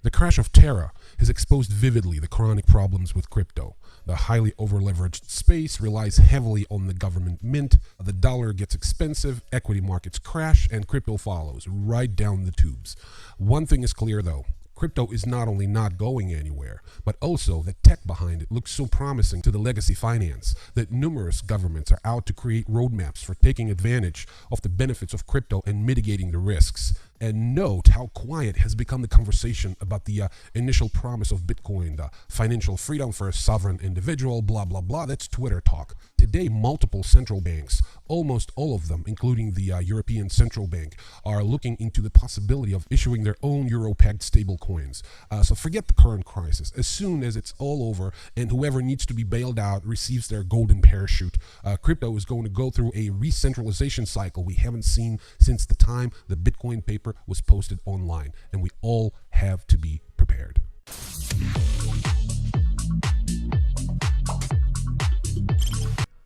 The crash of Terra has exposed vividly the chronic problems with crypto. The highly over-leveraged space relies heavily on the government mint, the dollar gets expensive, equity markets crash, and crypto follows right down the tubes. One thing is clear though. Crypto is not only not going anywhere, but also the tech behind it looks so promising to the legacy finance that numerous governments are out to create roadmaps for taking advantage of the benefits of crypto and mitigating the risks. And note how quiet has become the conversation about the initial promise of Bitcoin, the financial freedom for a sovereign individual, blah, blah, blah. That's Twitter talk. Today, multiple central banks, almost all of them, including the European Central Bank, are looking into the possibility of issuing their own euro-pegged stablecoins. So forget the current crisis. As soon as it's all over and whoever needs to be bailed out receives their golden parachute, crypto is going to go through a re-centralization cycle we haven't seen since the time the Bitcoin paper was posted online, and we all have to be prepared.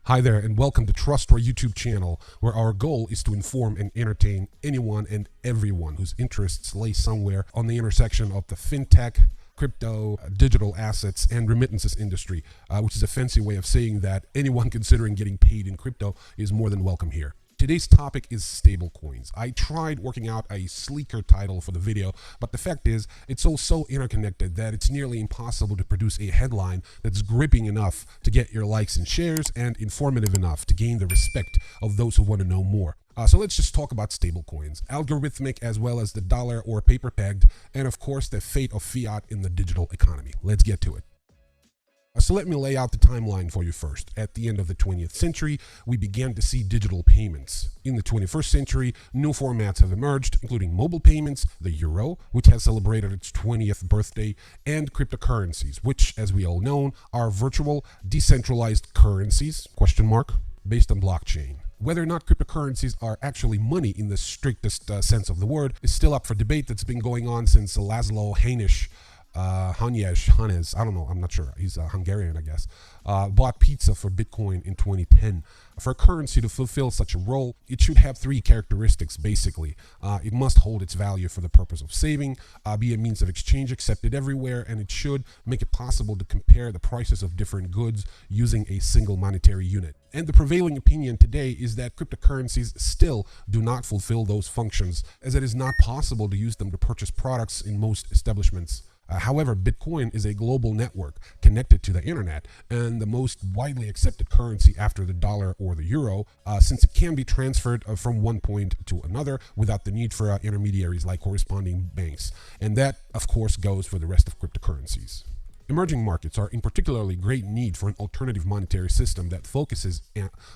Hi there, and welcome to TRASTRA YouTube channel, where our goal is to inform and entertain anyone and everyone whose interests lay somewhere on the intersection of the fintech, crypto, digital assets, and remittances industry, which is a fancy way of saying that anyone considering getting paid in crypto is more than welcome here. Today's topic is stablecoins. I tried working out a sleeker title for the video, but the fact is, it's all so interconnected that it's nearly impossible to produce a headline that's gripping enough to get your likes and shares and informative enough to gain the respect of those who want to know more. So let's just talk about stablecoins, algorithmic as well as the dollar or paper pegged, and of course the fate of fiat in the digital economy. Let's get to it. So let me lay out the timeline for you first. At the end of the 20th century, we began to see digital payments. In the 21st century, new formats have emerged, including mobile payments, the euro, which has celebrated its 20th birthday, and cryptocurrencies, which, as we all know, are virtual, decentralized currencies, based on blockchain. Whether or not cryptocurrencies are actually money in the strictest sense of the word is still up for debate. That's been going on since Laszlo Hannes, I don't know, I'm not sure, he's Hungarian, I guess, bought pizza for Bitcoin in 2010. For a currency to fulfill such a role, it should have three characteristics, basically. It must hold its value for the purpose of saving, be a means of exchange accepted everywhere, and it should make it possible to compare the prices of different goods using a single monetary unit. And the prevailing opinion today is that cryptocurrencies still do not fulfill those functions, as it is not possible to use them to purchase products in most establishments. However, Bitcoin is a global network connected to the internet and the most widely accepted currency after the dollar or the euro, since it can be transferred from one point to another without the need for intermediaries like corresponding banks. And that, of course, goes for the rest of cryptocurrencies. Emerging markets are in particularly great need for an alternative monetary system that focuses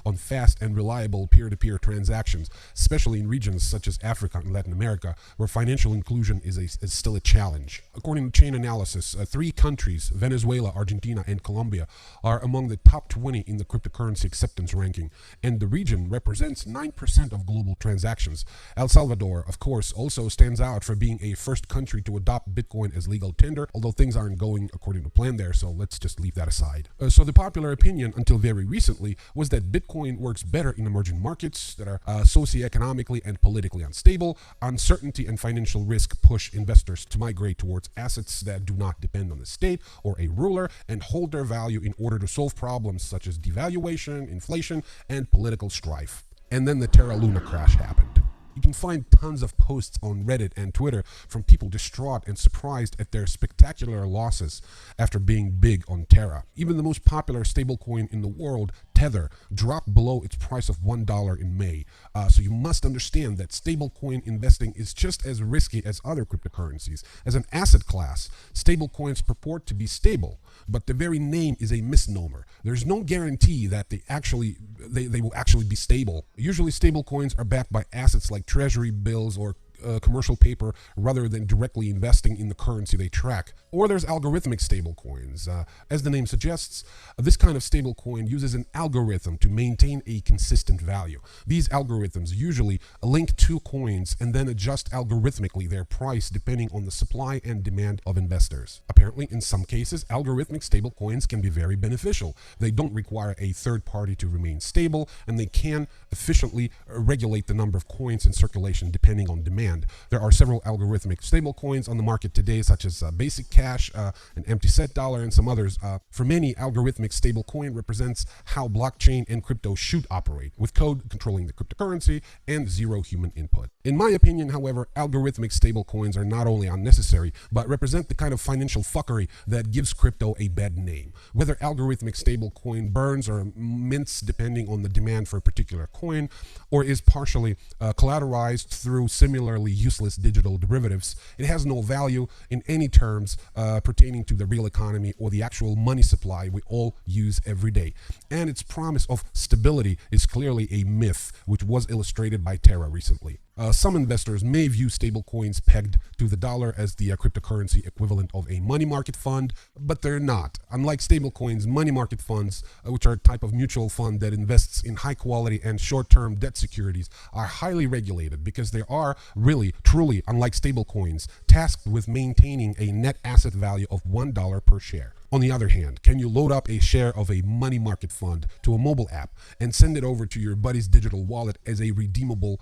on fast and reliable peer-to-peer transactions, especially in regions such as Africa and Latin America, where financial inclusion is still a challenge. According to Chainalysis, 3 countries, Venezuela, Argentina, and Colombia, are among the top 20 in the cryptocurrency acceptance ranking, and the region represents 9% of global transactions. El Salvador, of course, also stands out for being a first country to adopt Bitcoin as legal tender, although things aren't going according to plan there, so let's just leave that aside. So the popular opinion until very recently was that Bitcoin works better in emerging markets that are socioeconomically and politically unstable. Uncertainty and financial risk push investors to migrate towards assets that do not depend on the state or a ruler and hold their value in order to solve problems such as devaluation, inflation, and political strife. And then the Terra Luna crash happened. You can find tons of posts on Reddit and Twitter from people distraught and surprised at their spectacular losses after being big on Terra. Even the most popular stablecoin in the world, Tether, dropped below its price of $1 in May. So you must understand that stablecoin investing is just as risky as other cryptocurrencies. As an asset class, stablecoins purport to be stable, but the very name is a misnomer. There's no guarantee that they will actually be stable. Usually stablecoins are backed by assets like treasury bills or commercial paper rather than directly investing in the currency they track. Or there's algorithmic stablecoins. As the name suggests, this kind of stablecoin uses an algorithm to maintain a consistent value. These algorithms usually link 2 coins and then adjust algorithmically their price depending on the supply and demand of investors. Apparently, in some cases, algorithmic stablecoins can be very beneficial. They don't require a third party to remain stable, and they can efficiently regulate the number of coins in circulation depending on demand. hand, there are several algorithmic stablecoins on the market today, such as Basic Cash, an empty set dollar, and some others. For many, algorithmic stablecoin represents how blockchain and crypto should operate, with code controlling the cryptocurrency and zero human input. In my opinion, however, algorithmic stablecoins are not only unnecessary, but represent the kind of financial fuckery that gives crypto a bad name. Whether algorithmic stablecoin burns or mints depending on the demand for a particular coin, or is partially collateralized through similarly useless digital derivatives, it has no value in any terms pertaining to the real economy or the actual money supply we all use every day. And its promise of stability is clearly a myth, which was illustrated by Terra recently. Some investors may view stablecoins pegged to the dollar as the cryptocurrency equivalent of a money market fund, but they're not. Unlike stablecoins, money market funds, which are a type of mutual fund that invests in high quality and short-term debt securities, are highly regulated because they are really, truly, unlike stablecoins, tasked with maintaining a net asset value of $1 per share. On the other hand, can you load up a share of a money market fund to a mobile app and send it over to your buddy's digital wallet as a redeemable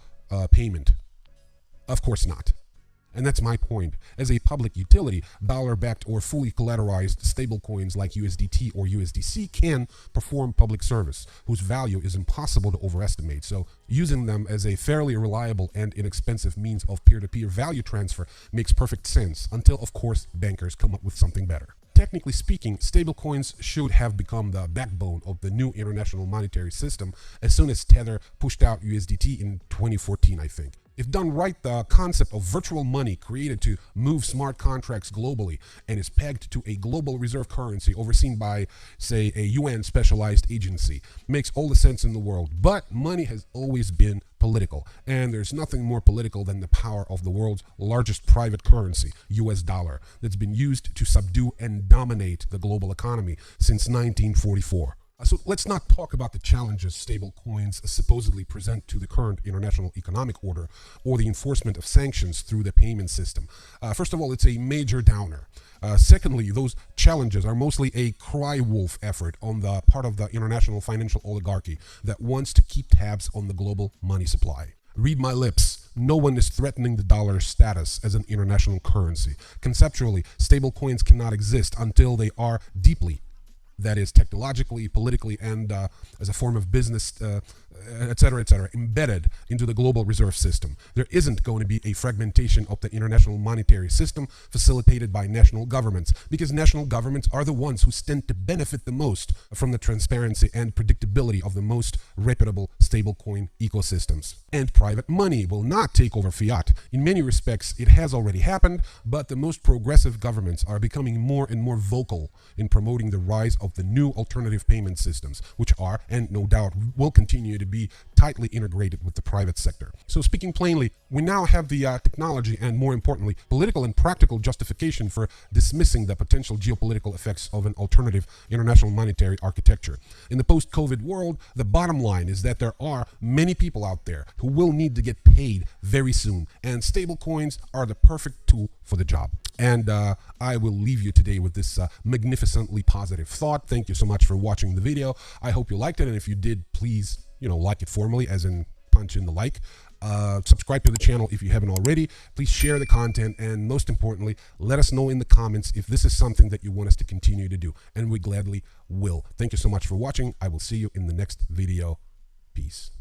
payment? Of course not. And that's my point. As a public utility, dollar-backed or fully collateralized stablecoins like USDT or USDC can perform public service, whose value is impossible to overestimate. So using them as a fairly reliable and inexpensive means of peer-to-peer value transfer makes perfect sense, until, of course, bankers come up with something better. Technically speaking, stablecoins should have become the backbone of the new international monetary system as soon as Tether pushed out USDT in 2014, I think. If done right, the concept of virtual money created to move smart contracts globally and is pegged to a global reserve currency overseen by, say, a UN specialized agency makes all the sense in the world. But money has always been political, and there's nothing more political than the power of the world's largest private currency, US dollar, that's been used to subdue and dominate the global economy since 1944. So let's not talk about the challenges stablecoins supposedly present to the current international economic order or the enforcement of sanctions through the payment system. First of all, it's a major downer. Secondly, those challenges are mostly a cry wolf effort on the part of the international financial oligarchy that wants to keep tabs on the global money supply. Read my lips. No one is threatening the dollar's status as an international currency. Conceptually, stablecoins cannot exist until they are deeply, that is, technologically, politically, and as a form of business, etc., embedded into the global reserve system. There isn't going to be a fragmentation of the international monetary system facilitated by national governments, because national governments are the ones who stand to benefit the most from the transparency and predictability of the most reputable stablecoin ecosystems. And private money will not take over fiat. In many respects, it has already happened, but the most progressive governments are becoming more and more vocal in promoting the rise of the new alternative payment systems, which are, and no doubt will continue to be, tightly integrated with the private sector. So speaking plainly, we now have the technology and, more importantly, political and practical justification for dismissing the potential geopolitical effects of an alternative international monetary architecture. In the post-COVID world, the bottom line is that there are many people out there who will need to get paid very soon, and stablecoins are the perfect tool for the job. And I will leave you today with this magnificently positive thought. Thank you so much for watching the video. I hope you liked it, and if you did, please, like it formally, as in punch in the like. Subscribe to the channel if you haven't already. Please share the content, and most importantly, let us know in the comments if this is something that you want us to continue to do, and we gladly will. Thank you so much for watching. I will see you in the next video. Peace.